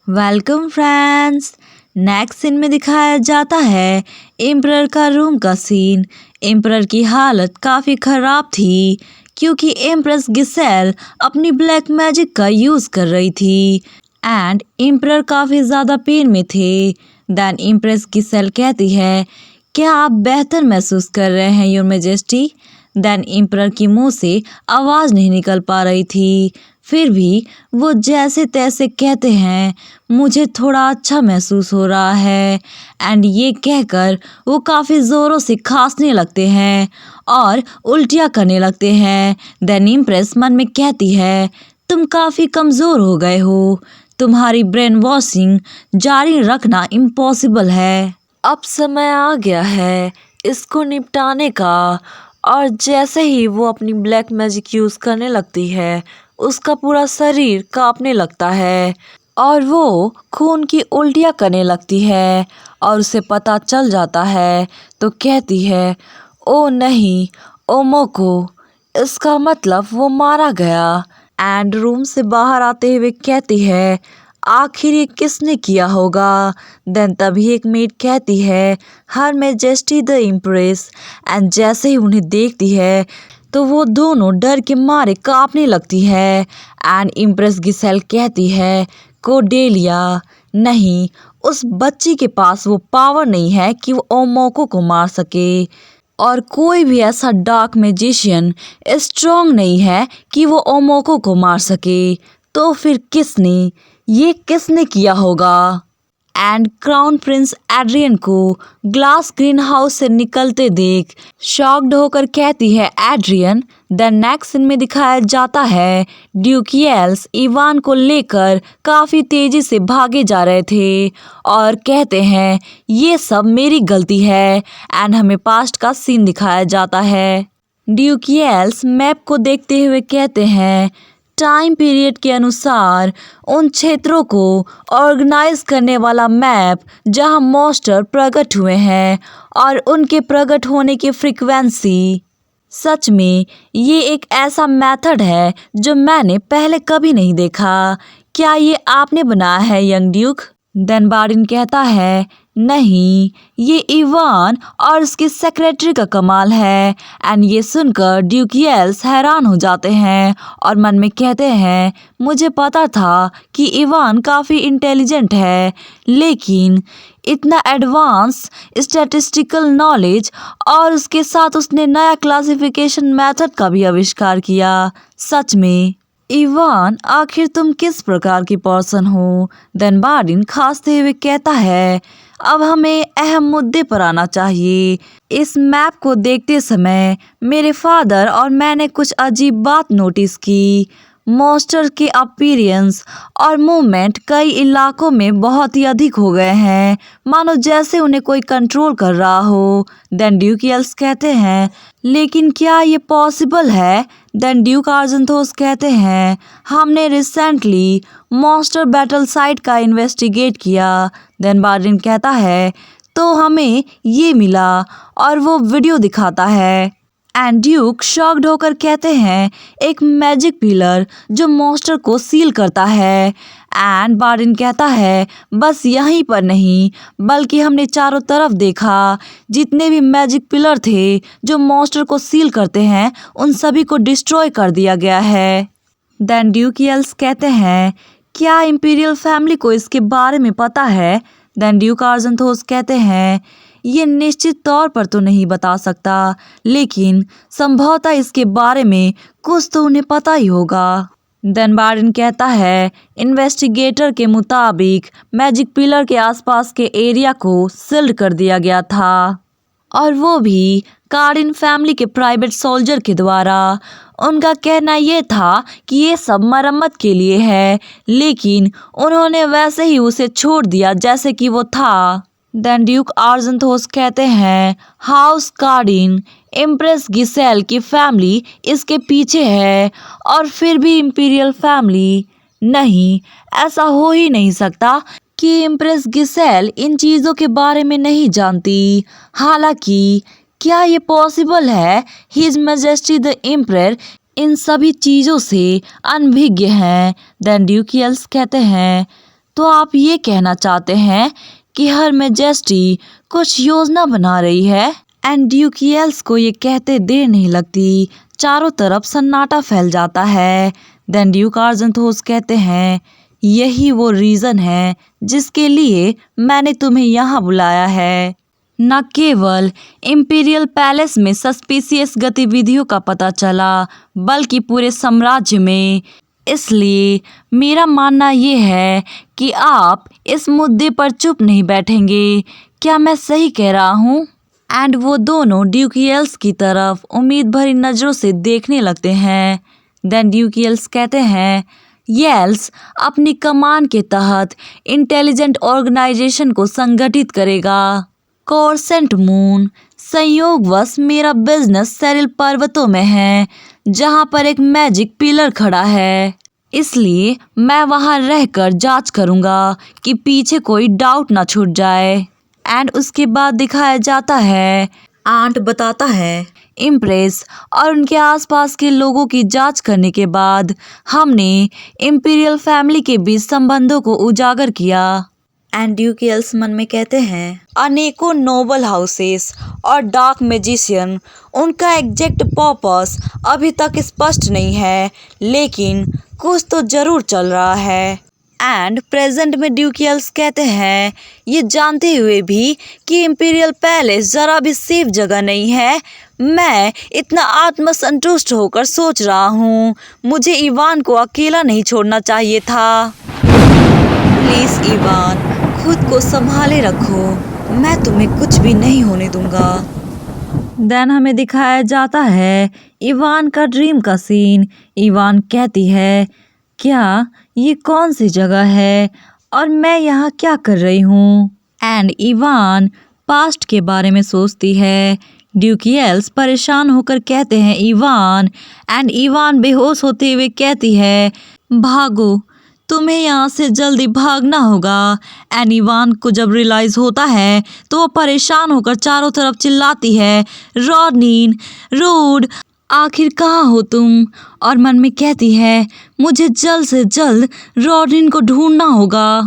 Welcome friends. Next scene में दिखाया जाता है एम्परर का रूम का सीन। एम्परर की हालत काफ़ी ख़राब थी क्योंकि एम्प्रेस गिसेल अपनी ब्लैक मैजिक का यूज़ कर रही थी एंड एम्परर काफ़ी ज़्यादा पेन में थे। देन एम्प्रेस गिसेल कहती है, क्या आप बेहतर महसूस कर रहे हैं योर मैजेस्टी? देन एम्परर की मुंह से आवाज़ नहीं निकल पा रही थी। फिर भी वो जैसे तैसे कहते हैं, मुझे थोड़ा अच्छा महसूस हो रहा है। एंड ये कहकर वो काफ़ी ज़ोरों से खांसने लगते हैं और उल्टियाँ करने लगते हैं। देन एम्प्रेस मन में कहती है, तुम काफ़ी कमज़ोर हो गए हो, तुम्हारी ब्रेन वॉशिंग जारी रखना इम्पॉसिबल है। अब समय आ गया है इसको निपटाने का। और जैसे ही वो अपनी ब्लैक मैजिक यूज़ करने लगती है, उसका पूरा शरीर कांपने लगता है और वो खून की उल्टियाँ करने लगती है और उसे पता चल जाता है तो कहती है, ओ नहीं ओमोको, इसका मतलब वो मारा गया। एंड रूम से बाहर आते हुए कहती है, आखिर ये किसने किया होगा? देन तभी एक मेड कहती है, हर मैजेस्टी द इम्प्रेस। एंड जैसे ही उन्हें देखती है तो वो दोनों डर के मारे कांपने लगती है। एंड इम्प्रेस गिसेल कहती है, कोडेलिया नहीं, उस बच्ची के पास वो पावर नहीं है कि वो ओमोको को मार सके और कोई भी ऐसा डार्क मैजिशियन स्ट्रॉन्ग नहीं है कि वो ओमोको को मार सके। तो फिर किसने किया होगा? एंड क्राउन प्रिंस एड्रियन को ग्लास ग्रीन हाउस से निकलते देख शॉक्ड होकर कहती है, एड्रियन। द नेक्स्ट सीन में दिखाया जाता है ड्यूकियल्स इवान को लेकर काफ़ी तेज़ी से भागे जा रहे थे और कहते हैं, ये सब मेरी गलती है। एंड हमें पास्ट का सीन दिखाया जाता है। ड्यूकियल्स मैप को देखते हुए कहते हैं, टाइम पीरियड के अनुसार उन क्षेत्रों को ऑर्गेनाइज करने वाला मैप जहां मॉन्स्टर प्रकट हुए हैं और उनके प्रकट होने की फ्रीक्वेंसी। सच में ये एक ऐसा मेथड है जो मैंने पहले कभी नहीं देखा। क्या ये आपने बनाया है यंग ड्यूक? देन बारिन कहता है, नहीं, ये इवान और उसके सेक्रेटरी का कमाल है। एंड ये सुनकर ड्यूकियल्स हैरान हो जाते हैं और मन में कहते हैं, मुझे पता था कि इवान काफ़ी इंटेलिजेंट है, लेकिन इतना एडवांस स्टैटिस्टिकल नॉलेज और उसके साथ उसने नया क्लासिफिकेशन मेथड का भी आविष्कार किया। सच में इवान, आखिर तुम किस प्रकार की पर्सन हो? देन बारिन खांसते हुए कहता है, अब हमें अहम मुद्दे पर आना चाहिए। इस मैप को देखते समय मेरे फादर और मैंने कुछ अजीब बात नोटिस की। मॉन्स्टर के अपीयरेंस और मूवमेंट कई इलाकों में बहुत ही अधिक हो गए हैं, मानो जैसे उन्हें कोई कंट्रोल कर रहा हो। देन ड्यूकियल्स कहते हैं, लेकिन क्या ये पॉसिबल है? देन ड्यूक आर्जेंथोस कहते हैं, हमने रिसेंटली मॉन्स्टर बैटल साइट का इन्वेस्टिगेट किया। देन बारिन कहता है, तो हमें ये मिला और वो वीडियो दिखाता है। एंड ड्यूक शॉक्ड होकर कहते हैं, एक मैजिक पिलर जो मॉन्स्टर को सील करता है। एंड बारिन कहता है, बस यहीं पर नहीं बल्कि हमने चारों तरफ देखा, जितने भी मैजिक पिलर थे जो मॉन्स्टर को सील करते हैं उन सभी को डिस्ट्रॉय कर दिया गया है। देन ड्यूकियल्स कहते हैं, क्या इंपीरियल फैमिली को इसके बारे में पता है? देन ड्यूक आर्जेंथोस कहते हैं, ये निश्चित तौर पर तो नहीं बता सकता, लेकिन संभवतः इसके बारे में कुछ तो उन्हें पता ही होगा। देन बारिन कहता है, इन्वेस्टिगेटर के मुताबिक मैजिक पिलर के आसपास के एरिया को सील्ड कर दिया गया था और वो भी कार्डिन फैमिली के प्राइवेट सोल्जर के द्वारा। उनका कहना ये था कि ये सब मरम्मत के लिए है, लेकिन उन्होंने वैसे ही उसे छोड़ दिया जैसे कि वो था। देन ड्यूक आर्जेंथोस कहते हैं, हाउस कार्डिन, इम्प्रेस गिसेल की फैमिली इसके पीछे है और फिर भी इंपीरियल फैमिली नहीं, ऐसा हो ही नहीं सकता कि इम्प्रेस गिसेल इन चीज़ों के बारे में नहीं जानती। हालांकि क्या ये पॉसिबल है? हिज मैजेस्टी द एम्परर इन सभी चीज़ों से अनभिज्ञ हैं। देन ड्यूकियल्स कहते हैं, तो आप ये कहना चाहते हैं कि हर मैजेस्टी कुछ योजना बना रही है। एंड ड्यूकियल्स को ये कहते देर नहीं लगती, चारों तरफ सन्नाटा फैल जाता है। देन ड्यूक आर्जेंथोस कहते हैं, यही वो रीज़न है जिसके लिए मैंने तुम्हें यहाँ बुलाया है। न केवल इम्पीरियल पैलेस में सस्पिशियस गतिविधियों का पता चला, बल्कि पूरे साम्राज्य में। इसलिए मेरा मानना ये है कि आप इस मुद्दे पर चुप नहीं बैठेंगे। क्या मैं सही कह रहा हूँ? एंड वो दोनों ड्यूकियल्स की तरफ उम्मीद भरी नज़रों से देखने लगते हैं। देन ड्यूकियल्स कहते हैं, येल्स अपनी कमान के तहत इंटेलिजेंट ऑर्गेनाइजेशन को संगठित करेगा। कॉर्सेंट मून, संयोगवश मेरा बिजनेस सेरिल पर्वतों में है, जहां पर एक मैजिक पिलर खड़ा है। इसलिए मैं वहां रहकर जांच करूंगा कि पीछे कोई डाउट ना छूट जाए। एंड उसके बाद दिखाया जाता है, आंट बताता है, इम्प्रेस और उनके आसपास के लोगों की जांच करने के बाद हमने इम्पीरियल फैमिली के बीच संबंधों को उजागर किया। एंड ड्यूकियल्स मन में कहते हैं, अनेकों नोबल हाउसेस और डार्क मैजिशियन, उनका एग्जैक्ट पर्पस अभी तक स्पष्ट नहीं है, लेकिन कुछ तो जरूर चल रहा है। एंड प्रेजेंट में ड्यूकियल्स कहते हैं, ये जानते हुए भी कि इम्पीरियल पैलेस जरा भी सेफ जगह नहीं है, मैं इतना आत्मसंतुष्ट होकर सोच रहा हूँ, मुझे इवान को अकेला नहीं छोड़ना चाहिए था। प्लीज इवान, खुद को संभाले रखो, मैं तुम्हें कुछ भी नहीं होने दूंगा। देन हमें दिखाया जाता है इवान का ड्रीम का सीन। इवान कहती है, क्या ये कौन सी जगह है और मैं यहाँ क्या कर रही हूँ? एंड इवान पास्ट के बारे में सोचती है। ड्यूकियल्स परेशान होकर कहते हैं, इवान। एंड इवान बेहोश होते हुए कहती है, भागो, तुम्हें यहाँ से जल्दी भागना होगा। एंड इवान को जब रियलाइज़ होता है तो वो परेशान होकर चारों तरफ चिल्लाती है, रॉडनीन, रूड, आखिर कहाँ हो तुम? और मन में कहती है, मुझे जल्द से जल्द रॉडनीन को ढूंढना होगा।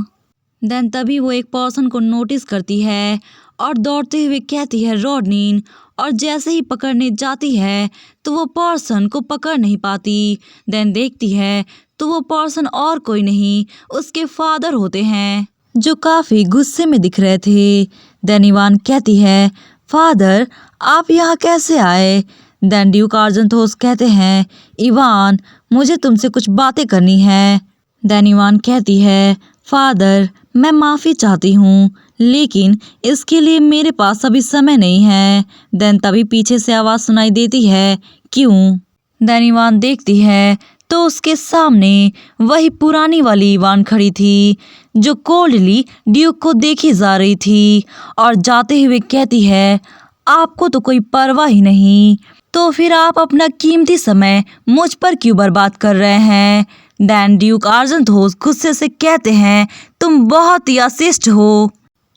देन तभी वो एक पर्सन को नोटिस करती है और दौड़ते हुए कहती है, रॉडनीन। और जैसे ही पकड़ने जाती है तो वो पर्सन को पकड़ नहीं पाती। देन देखती है तो वो पर्सन और कोई नहीं, उसके फादर होते हैं, जो काफ़ी गुस्से में दिख रहे थे। देन इवान कहती है, फादर आप यहाँ कैसे आए? देन ड्यूक आर्जेंथोस कहते हैं, इवान मुझे तुमसे कुछ बातें करनी है। देन इवान कहती है, फादर मैं माफ़ी चाहती हूँ, लेकिन इसके लिए मेरे पास अभी समय नहीं है। देन तभी पीछे से आवाज़ सुनाई देती है, क्यों? देन इवान देखती है तो उसके सामने वही पुरानी वाली इवान खड़ी थी, जो कोल्डली ड्यूक को देखी जा रही थी और जाते हुए कहती है, आपको तो कोई परवाह ही नहीं, तो फिर आप अपना कीमती समय मुझ पर क्यों बर्बाद कर रहे हैं? देन ड्यूक आर्जेंथोस गुस्से से कहते हैं, तुम बहुत ही अशिष्ट हो।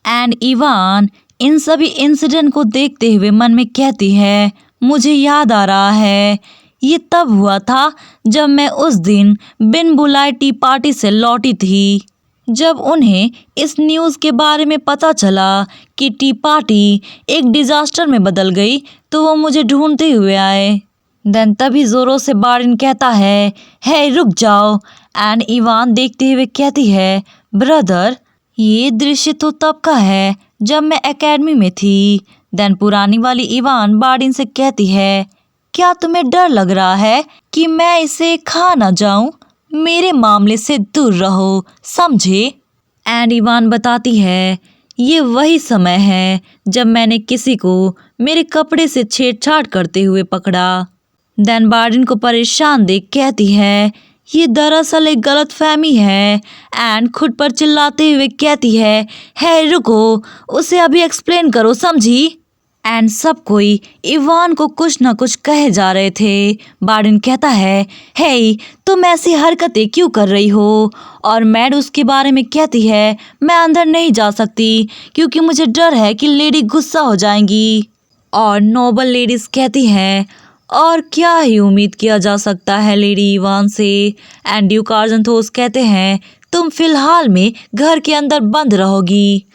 एंड इवान इन सभी इंसिडेंट को देखते हुए मन में कहती है, मुझे याद आ रहा है, ये तब हुआ था जब मैं उस दिन बिन बुलाए टी पार्टी से लौटी थी। जब उन्हें इस न्यूज़ के बारे में पता चला कि टी पार्टी एक डिज़ास्टर में बदल गई, तो वो मुझे ढूंढते हुए आए। देन तभी ज़ोरों से बारिन कहता है, हे रुक जाओ। एंड इवान देखते हुए कहती है, ब्रदर ये दृश्य तो तब का है जब मैं एकेडमी में थी। देन पुरानी वाली इवान बारिन से कहती है, क्या तुम्हें डर लग रहा है कि मैं इसे खा ना जाऊं? मेरे मामले से दूर रहो, समझे? एंड इवान बताती है, ये वही समय है जब मैंने किसी को मेरे कपड़े से छेड़छाड़ करते हुए पकड़ा। देन बार्डिन को परेशान देख कहती है, ये दरअसल एक गलतफहमी है। एंड खुद पर चिल्लाते हुए कहती है, हे रुको, उसे अभी एक्सप्लेन करो, समझी? एंड सब कोई इवान को कुछ न कुछ कहे जा रहे थे। बार्डिन कहता है, हे तुम ऐसी हरकतें क्यों कर रही हो? और मैड उसके बारे में कहती है, मैं अंदर नहीं जा सकती क्योंकि मुझे डर है कि लेडी गुस्सा हो जाएंगी। और नोबल लेडीज कहती हैं, और क्या ही उम्मीद किया जा सकता है लेडी इवान से? एंड ड्यूक आर्जेंथोस कहते हैं, तुम फिलहाल में घर के अंदर बंद रहोगी।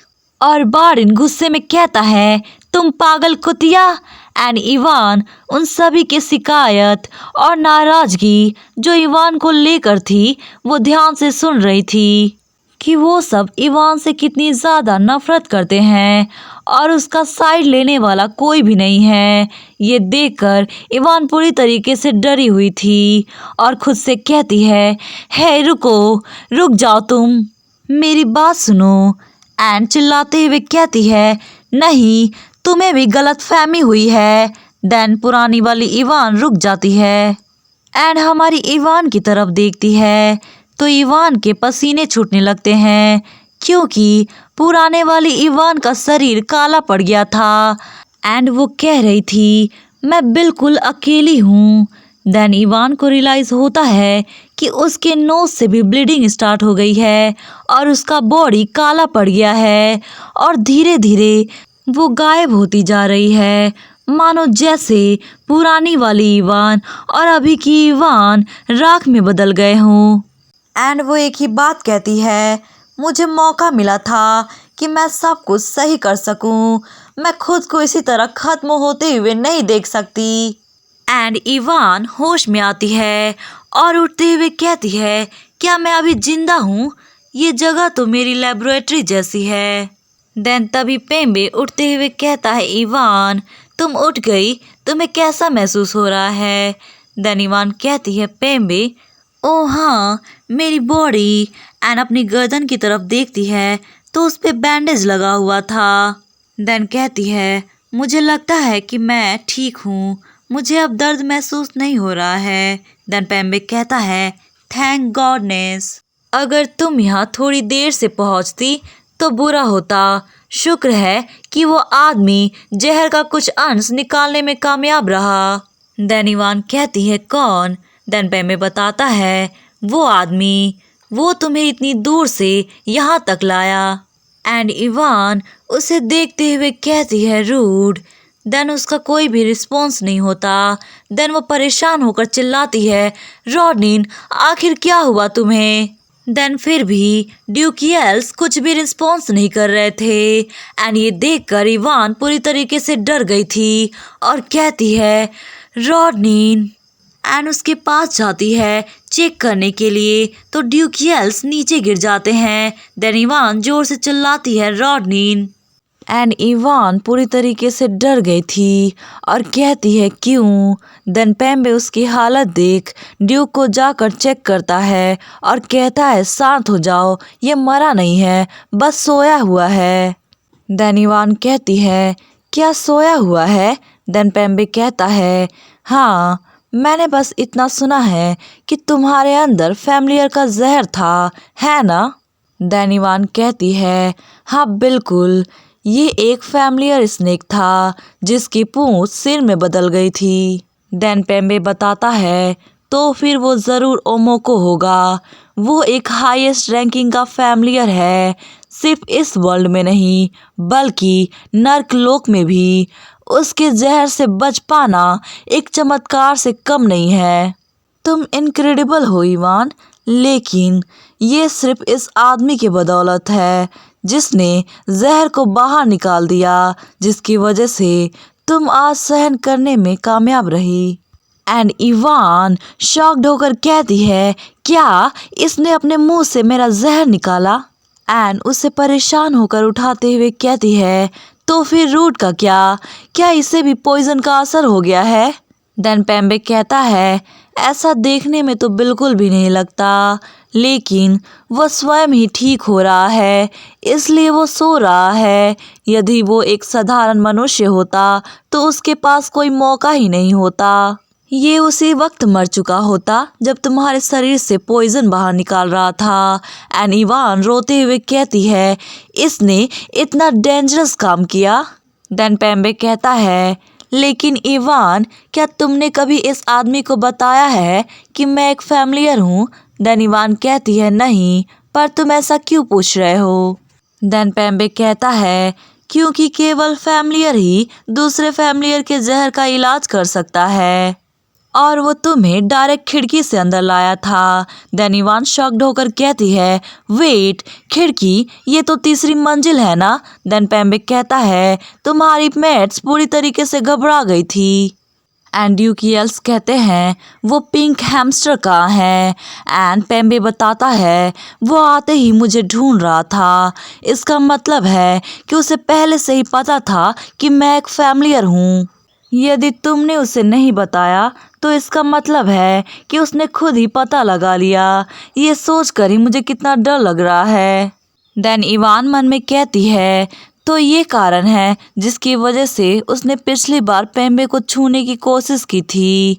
और बारिन गुस्से में कहता है, तुम पागल कुतिया। एंड इवान उन सभी की शिकायत और नाराजगी जो इवान को लेकर थी वो ध्यान से सुन रही थी कि वो सब इवान से कितनी ज़्यादा नफरत करते हैं और उसका साइड लेने वाला कोई भी नहीं है। ये देखकर इवान पूरी तरीके से डरी हुई थी और खुद से कहती है, हे रुको, रुक जाओ, तुम मेरी बात सुनो। एंड चिल्लाते हुए कहती है, नहीं, तुम्हें भी गलत फहमी हुई है। देन पुरानी वाली इवान रुक जाती है एंड हमारी इवान की तरफ देखती है तो इवान के पसीने छूटने लगते हैं क्योंकि पुराने वाली इवान का शरीर काला पड़ गया था। एंड वो कह रही थी, मैं बिल्कुल अकेली हूँ। देन इवान को रियलाइज़ होता है कि उसके नोज से भी ब्लीडिंग स्टार्ट हो गई है और उसका बॉडी काला पड़ गया है और धीरे धीरे वो गायब होती जा रही है, मानो जैसे पुरानी वाली इवान और अभी की इवान राख में बदल गए हों। एंड वो एक ही बात कहती है, मुझे मौका मिला था कि मैं सब कुछ सही कर सकूं। मैं खुद को इसी तरह खत्म होते हुए नहीं देख सकती। एंड इवान होश में आती है और उठते हुए कहती है, क्या मैं अभी जिंदा हूँ? ये जगह तो मेरी लेबोरेटरी जैसी है। देन तभी पेम्बे उठते हुए कहता है, इवान तुम उठ गई, तुम्हें कैसा महसूस हो रहा है? देन इवान कहती है, पेम्बे ओह हाँ, मेरी बॉडी। एंड अपनी गर्दन की तरफ देखती है तो उस पे बैंडेज लगा हुआ था। देन कहती है, मुझे लगता है कि मैं ठीक हूँ, मुझे अब दर्द महसूस नहीं हो रहा है। देन पेम्बे कहता है, थैंक गॉडनेस, अगर तुम यहाँ थोड़ी देर से पहुँचती तो बुरा होता। शुक्र है कि वो आदमी जहर का कुछ अंश निकालने में कामयाब रहा। देन इवान कहती है, कौन? देन पेम्बे बताता है, वो आदमी, वो तुम्हें इतनी दूर से यहाँ तक लाया। एंड इवान उसे देखते हुए कहती है, रूड। देन उसका कोई भी रिस्पॉन्स नहीं होता। देन वो परेशान होकर चिल्लाती है, रॉडनिन आखिर क्या हुआ तुम्हें? देन फिर भी ड्यूकियल्स कुछ भी रिस्पॉन्स नहीं कर रहे थे। एंड ये देखकर इवान पूरी तरीके से डर गई थी और कहती है, रॉडनिन। एंड उसके पास जाती है चेक करने के लिए तो ड्यूकियल्स नीचे गिर जाते हैं। देन इवान जोर से चिल्लाती है, रॉडनिन। एंड इवान पूरी तरीके से डर गई थी और कहती है, क्यों? देन पेम्बे उसकी हालत देख ड्यूक को जाकर चेक करता है और कहता है, शांत हो जाओ, ये मरा नहीं है, बस सोया हुआ है। देन इवान कहती है, क्या सोया हुआ है? देन पेम्बे कहता है, हाँ, मैंने बस इतना सुना है कि तुम्हारे अंदर फैमिलियर का जहर था, है ना? देन इवान कहती है, हाँ बिल्कुल, ये एक फैमिलियर स्नेक था जिसकी पूंछ सिर में बदल गई थी। देन पेम्बे बताता है, तो फिर वो ज़रूर ओमोको होगा। वो एक हाईएस्ट रैंकिंग का फैमिलियर है, सिर्फ इस वर्ल्ड में नहीं बल्कि नर्कलोक में भी। उसके जहर से बच पाना एक चमत्कार से कम नहीं है। तुम इनक्रेडिबल हो इवान, लेकिन ये सिर्फ इस आदमी की बदौलत है जिसने जहर को बाहर निकाल दिया, जिसकी वजह से तुम आज सहन करने में कामयाब रही। एंड इवान शॉक्ड होकर कहती है, क्या इसने अपने मुंह से मेरा जहर निकाला? एंड उसे परेशान होकर उठाते हुए कहती है, तो फिर रूट का क्या इसे भी पॉइजन का असर हो गया है? देन पेम्बे कहता है, ऐसा देखने में तो बिल्कुल भी नहीं लगता, लेकिन वह स्वयं ही ठीक हो रहा है, इसलिए वो सो रहा है। यदि वो एक साधारण मनुष्य होता तो उसके पास कोई मौका ही नहीं होता। ये उसी वक्त मर चुका होता जब तुम्हारे शरीर से पॉइजन बाहर निकाल रहा था। एंड इवान रोते हुए कहती है, इसने इतना डेंजरस काम किया? देन पेम्बे कहता है, लेकिन इवान, क्या तुमने कभी इस आदमी को बताया है कि मैं एक फैमिलियर हूँ? देन इवान कहती है, नहीं, पर तुम ऐसा क्यों पूछ रहे हो? देन पेम्बे कहता है, क्योंकि केवल फैमिलियर ही दूसरे फैमिलियर के जहर का इलाज कर सकता है और वो तुम्हें डायरेक्ट खिड़की से अंदर लाया था। देन इवान शॉक्ड होकर कहती है, वेट, खिड़की? ये तो तीसरी मंजिल है ना? देन पेम्बे कहता है, तुम्हारी मेट्स पूरी तरीके से घबरा गई थी। एंड ड्यूकियल्स कहते हैं, वो पिंक हैमस्टर कहाँ है? एंड पेम्बे बताता है, वो आते ही मुझे ढूंढ रहा था। इसका मतलब है कि उसे पहले से ही पता था कि मैं एक फैमिलियर हूँ। यदि तुमने उसे नहीं बताया तो इसका मतलब है कि उसने खुद ही पता लगा लिया। ये सोचकर ही मुझे कितना डर लग रहा है। देन इवान मन में कहती है, तो ये कारण है जिसकी वजह से उसने पिछली बार पेम्बे को छूने की कोशिश की थी।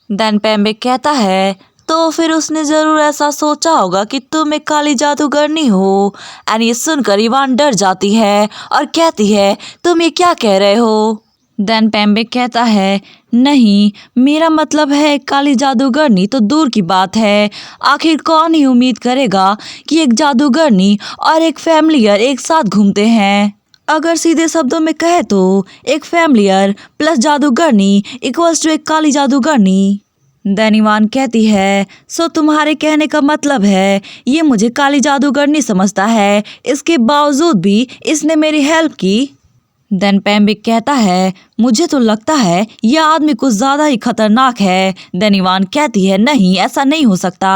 देन पेम्बे कहता है, तो फिर उसने जरूर ऐसा सोचा होगा कि तुम एक काली जादूगरनी हो। एंड ये सुनकर इवान डर जाती है और कहती है, तुम ये क्या कह रहे हो? देन पेम्बे कहता है, नहीं, मेरा मतलब है काली जादूगरनी तो दूर की बात है। आखिर कौन ही उम्मीद करेगा कि एक जादूगरनी और एक फैमिलियर एक साथ घूमते हैं। अगर सीधे शब्दों में कहे तो एक फैमिलियर प्लस जादूगरनी इक्वल्स टू एक काली जादूगरनी। देन इवान कहती है, सो तुम्हारे कहने का मतलब है ये मुझे काली जादूगरनी समझता है, इसके बावजूद भी इसने मेरी हेल्प की। देन पेम्बे कहता है, मुझे तो लगता है यह आदमी कुछ ज़्यादा ही खतरनाक है। देन इवान कहती है, नहीं, ऐसा नहीं हो सकता।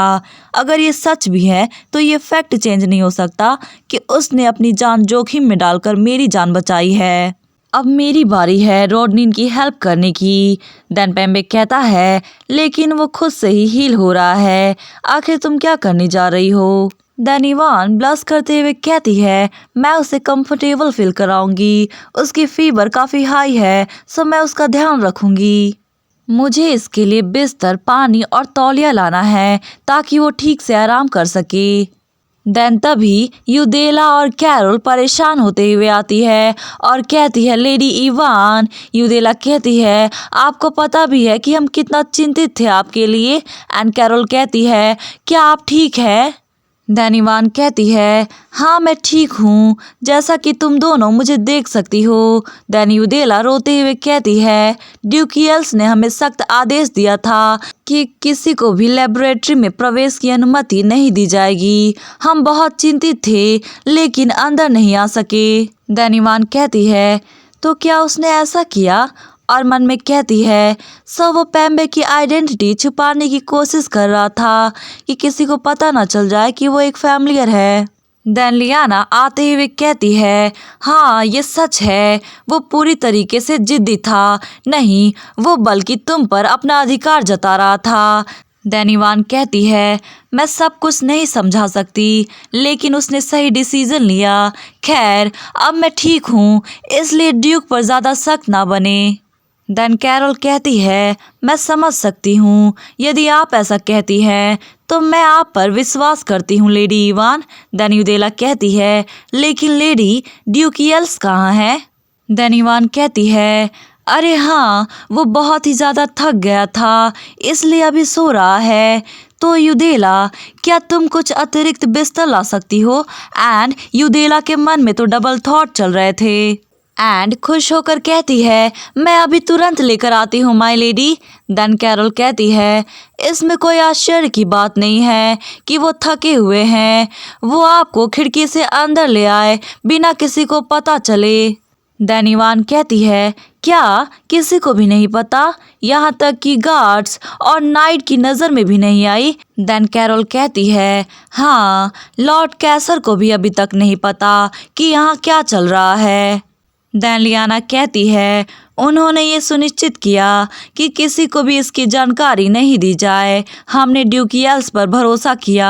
अगर ये सच भी है तो ये फैक्ट चेंज नहीं हो सकता कि उसने अपनी जान जोखिम में डालकर मेरी जान बचाई है। अब मेरी बारी है रोडनिन की हेल्प करने की। देन पेम्बे कहता है, लेकिन वो खुद से ही हील हो रहा है। आखिर तुम क्या करने जा रही हो? देन इवान ब्लश करते हुए कहती है, मैं उसे कंफर्टेबल फील कराऊंगी। उसकी फीवर काफ़ी हाई है, सो मैं उसका ध्यान रखूंगी। मुझे इसके लिए बिस्तर, पानी और तौलिया लाना है ताकि वो ठीक से आराम कर सके। देन तभी यूदेला और कैरोल परेशान होते हुए आती है और कहती है, लेडी इवान। यूदेला कहती है, आपको पता भी है कि हम कितना चिंतित थे आपके लिए। एंड कैरोल कहती है, क्या आप ठीक है? देन इवान कहती है, हाँ मैं ठीक हूँ, जैसा कि तुम दोनों मुझे देख सकती हो। देन यूदेला रोते हुए कहती है, ड्यूकियल्स ने हमें सख्त आदेश दिया था कि किसी को भी लेबोरेटरी में प्रवेश की अनुमति नहीं दी जाएगी। हम बहुत चिंतित थे लेकिन अंदर नहीं आ सके। देन इवान कहती है, तो क्या उसने ऐसा किया? और मन में कहती है, सो वो पेम्बे की आइडेंटिटी छुपाने की कोशिश कर रहा था कि किसी को पता न चल जाए कि वो एक फैमिलियर है। देन लियाना आते हुए कहती है, हाँ ये सच है, वो पूरी तरीके से जिद्दी था। नहीं, वो बल्कि तुम पर अपना अधिकार जता रहा था। देन इवान कहती है, मैं सब कुछ नहीं समझा सकती लेकिन उसने सही डिसीजन लिया। खैर, अब मैं ठीक हूँ, इसलिए ड्यूक पर ज़्यादा सख्त ना बने। देन कैरोल कहती है, मैं समझ सकती हूँ, यदि आप ऐसा कहती हैं तो मैं आप पर विश्वास करती हूँ लेडी इवान। देन यूदेला कहती है, लेकिन लेडी ड्यूकियल्स कहाँ है? देन इवान कहती है, अरे हाँ, वो बहुत ही ज़्यादा थक गया था इसलिए अभी सो रहा है। तो यूदेला, क्या तुम कुछ अतिरिक्त बिस्तर ला सकती हो? एंड यूदेला के मन में तो डबल थॉट चल रहे थे। एंड खुश होकर कहती है, मैं अभी तुरंत लेकर आती हूँ माय लेडी। देन कैरोल कहती है, इसमें कोई आश्चर्य की बात नहीं है कि वो थके हुए हैं। वो आपको खिड़की से अंदर ले आए बिना किसी को पता चले। देन इवान कहती है, क्या किसी को भी नहीं पता? यहाँ तक कि गार्ड्स और नाइट की नज़र में भी नहीं आई? देन कैरोल कहती है, हाँ, लॉर्ड कैसर को भी अभी तक नहीं पता कि यहाँ क्या चल रहा है। देन लियाना कहती है, उन्होंने ये सुनिश्चित किया कि किसी को भी इसकी जानकारी नहीं दी जाए। हमने ड्यूकियल्स पर भरोसा किया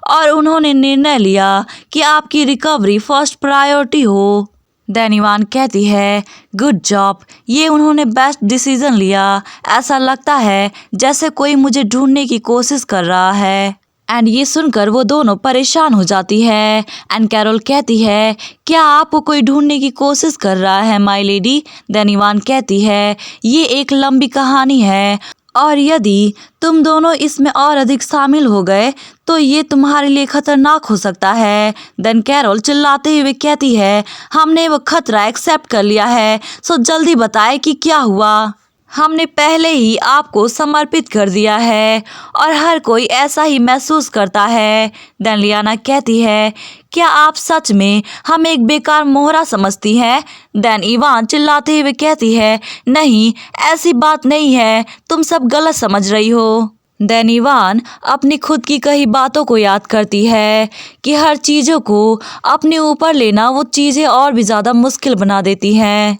और उन्होंने निर्णय लिया कि आपकी रिकवरी फर्स्ट प्रायोरिटी हो। देन इवान कहती है, गुड जॉब, ये उन्होंने बेस्ट डिसीजन लिया। ऐसा लगता है जैसे कोई मुझे ढूंढने की कोशिश कर रहा है। एंड ये सुनकर वो दोनों परेशान हो जाती है। एंड कैरोल कहती है, क्या आपको कोई ढूंढने की कोशिश कर रहा है माय लेडी? देन इवान कहती है, ये एक लंबी कहानी है और यदि तुम दोनों इसमें और अधिक शामिल हो गए तो ये तुम्हारे लिए खतरनाक हो सकता है। देन कैरोल चिल्लाते हुए कहती है, हमने वो खतरा एक्सेप्ट कर लिया है, सो जल्दी बताए कि क्या हुआ। हमने पहले ही आपको समर्पित कर दिया है और हर कोई ऐसा ही महसूस करता है। देन लियाना कहती है, क्या आप सच में हमें एक बेकार मोहरा समझती हैं? देन इवान चिल्लाते हुए कहती है, नहीं, ऐसी बात नहीं है, तुम सब गलत समझ रही हो। देन इवान अपनी खुद की कही बातों को याद करती है कि हर चीज़ों को अपने ऊपर लेना वो चीज़ें और भी ज़्यादा मुश्किल बना देती हैं।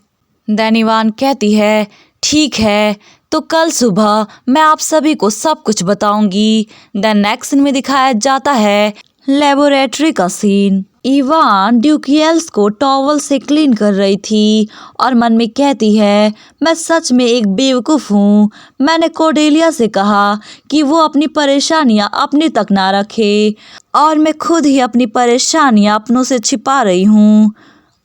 देन इवान कहती है, ठीक है, तो कल सुबह मैं आप सभी को सब कुछ बताऊंगी। देन नेक्स्ट सीन में दिखाया जाता है लेबोरेटरी का सीन। इवान ड्यूकियल्स को टॉवल से क्लीन कर रही थी और मन में कहती है, मैं सच में एक बेवकूफ़ हूँ। मैंने कोर्डेलिया से कहा कि वो अपनी परेशानियाँ अपने तक ना रखे और मैं खुद ही अपनी परेशानियाँ अपनों से छिपा रही हूँ।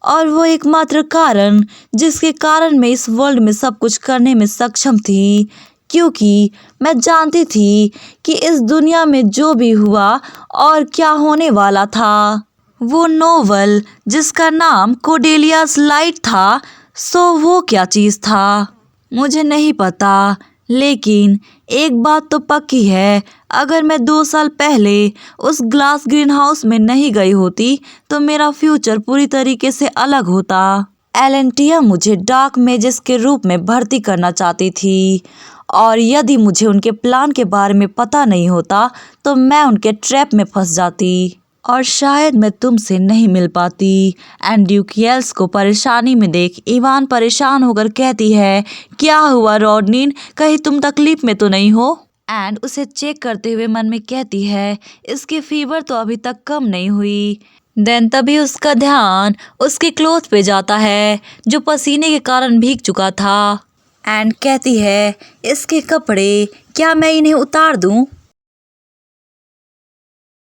और वो एकमात्र कारण जिसके कारण मैं इस वर्ल्ड में सब कुछ करने में सक्षम थी, क्योंकि मैं जानती थी कि इस दुनिया में जो भी हुआ और क्या होने वाला था, वो नोवेल जिसका नाम कोर्डेलियास लाइट था, सो वो क्या चीज़ था मुझे नहीं पता, लेकिन एक बात तो पक्की है, अगर मैं 2 साल पहले उस ग्लास ग्रीन हाउस में नहीं गई होती तो मेरा फ्यूचर पूरी तरीके से अलग होता। एलेंटिया मुझे डार्क मेजेस के रूप में भर्ती करना चाहती थी और यदि मुझे उनके प्लान के बारे में पता नहीं होता तो मैं उनके ट्रैप में फंस जाती और शायद मैं तुमसे नहीं मिल पाती। एंड ड्यूकियल्स को परेशानी में देख इवान परेशान होकर कहती है, क्या हुआ रॉडनीन, कहीं तुम तकलीफ में तो नहीं हो? एंड उसे चेक करते हुए मन में कहती है, इसकी फीवर तो अभी तक कम नहीं हुई। देन तभी उसका ध्यान उसके क्लोथ पे जाता है जो पसीने के कारण भीग चुका था। एंड कहती है, इसके कपड़े क्या मैं इन्हें उतार दूं?